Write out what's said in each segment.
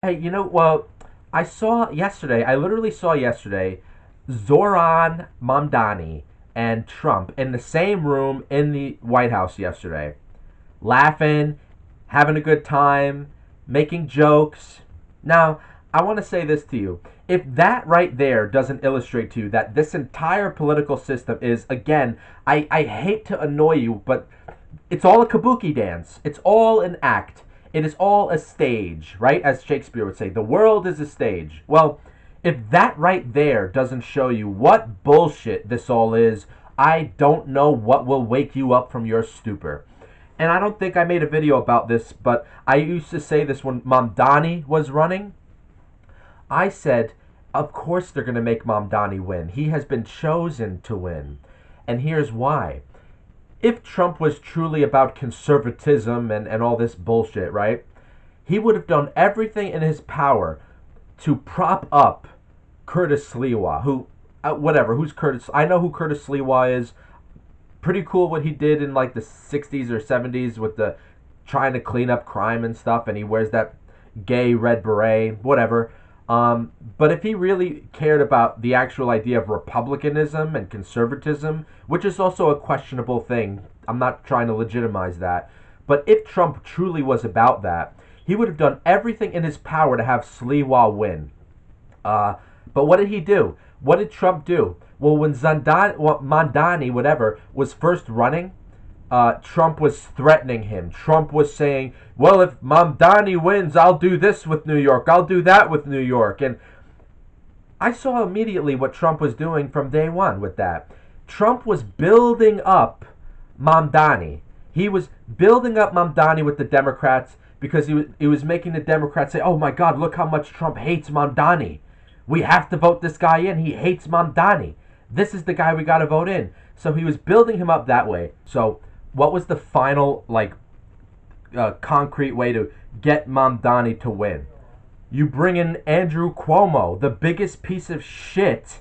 Hey, well, I literally saw yesterday Zoran Mamdani and Trump in the same room in the White House yesterday, laughing, having a good time, making jokes. Now, I want to say this to you. If that right there doesn't illustrate to you that this entire political system is, again, I hate to annoy you, but it's all a kabuki dance. It's all an act. It is all a stage, right? As Shakespeare would say, the world is a stage. Well, if that right there doesn't show you what bullshit this all is, I don't know what will wake you up from your stupor. And I don't think I made a video about this, but I used to say this when Mamdani was running. I said, of course they're going to make Mamdani win. He has been chosen to win. And here's why. If Trump was truly about conservatism and all this bullshit, right? He would have done everything in his power to prop up Curtis Sliwa, whatever, who's Curtis? I know who Curtis Sliwa is. Pretty cool what he did in like the 60s or 70s with the trying to clean up crime and stuff, and he wears that gay red beret, whatever. But if he really cared about the actual idea of republicanism and conservatism, which is also a questionable thing, I'm not trying to legitimize that. But if Trump truly was about that, he would have done everything in his power to have Sliwa win. Uh, but what did he do? What did Trump do? Well, when Mandani, whatever, was first running, Trump was threatening him. Trump was saying, well, if Mamdani wins, I'll do this with New York. I'll do that with New York. And I saw immediately what Trump was doing from day one with that. Trump was building up Mamdani. He was building up Mamdani with the Democrats because he was making the Democrats say, oh my God, look how much Trump hates Mamdani. We have to vote this guy in. He hates Mamdani. This is the guy we got to vote in. So he was building him up that way. So what was the final concrete way to get Mamdani to win? You bring in Andrew Cuomo, the biggest piece of shit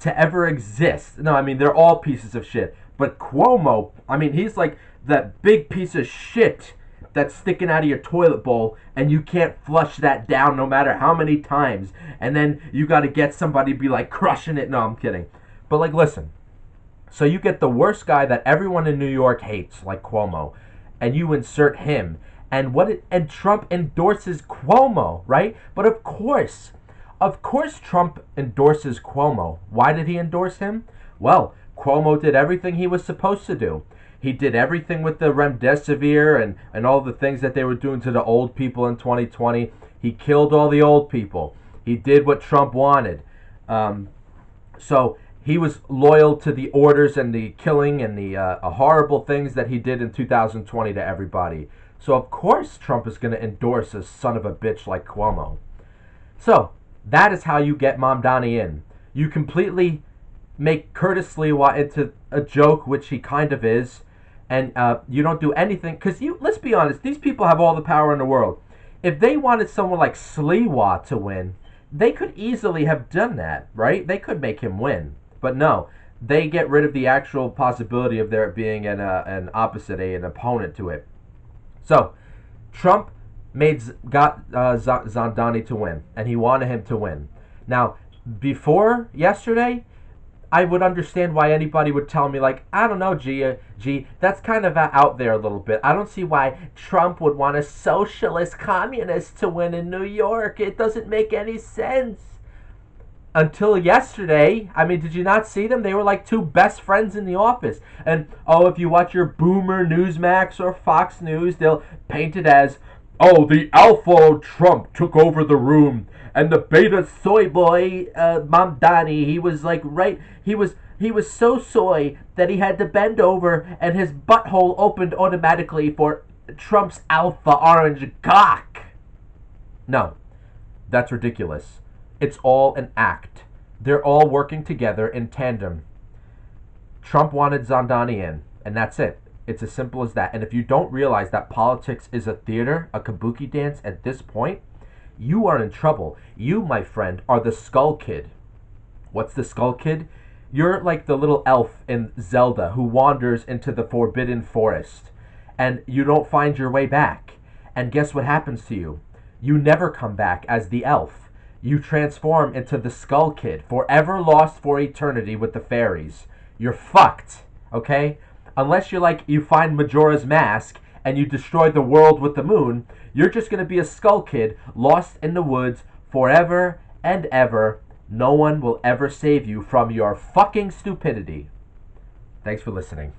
to ever exist. No, I mean they're all pieces of shit, but Cuomo, I mean he's like that big piece of shit that's sticking out of your toilet bowl and you can't flush that down no matter how many times. And then you got to get somebody to be like crushing it. No, I'm kidding. But like listen, so you get the worst guy that everyone in New York hates, like Cuomo, and you insert him. And Trump endorses Cuomo, right? But of course Trump endorses Cuomo. Why did he endorse him? Well, Cuomo did everything he was supposed to do. He did everything with the remdesivir and all the things that they were doing to the old people in 2020. He killed all the old people. He did what Trump wanted. So he was loyal to the orders and the killing and the horrible things that he did in 2020 to everybody. So of course Trump is going to endorse a son of a bitch like Cuomo. So that is how you get Mamdani in. You completely make Curtis Sliwa into a joke, which he kind of is, and you don't do anything because Let's be honest, these people have all the power in the world. If they wanted someone like Sliwa to win, they could easily have done that, right? They could make him win. But no, they get rid of the actual possibility of there being an opposite, an opponent to it. So, Trump got Zandani to win, and he wanted him to win. Now, before yesterday, I would understand why anybody would tell me, like, I don't know, G, that's kind of out there a little bit. I don't see why Trump would want a socialist communist to win in New York. It doesn't make any sense. Until yesterday, I mean, did you not see them? They were like two best friends in the office. And oh, if you watch your Boomer Newsmax or Fox News, they'll paint it as, oh, the alpha Trump took over the room, and the beta soy boy Mamdani, he was like he was so soy that he had to bend over and his butthole opened automatically for Trump's alpha orange cock. No, that's ridiculous. It's all an act. They're all working together in tandem. Trump wanted Zandani in, and that's it. It's as simple as that. And if you don't realize that politics is a theater, a kabuki dance at this point, you are in trouble. You, my friend, are the Skull Kid. What's the Skull Kid? You're like the little elf in Zelda who wanders into the Forbidden Forest, and you don't find your way back. And guess what happens to you? You never come back as the elf. You transform into the Skull Kid, forever lost for eternity with the fairies. You're fucked, okay? Unless you find Majora's Mask and you destroy the world with the moon, you're just gonna be a Skull Kid lost in the woods forever and ever. No one will ever save you from your fucking stupidity. Thanks for listening.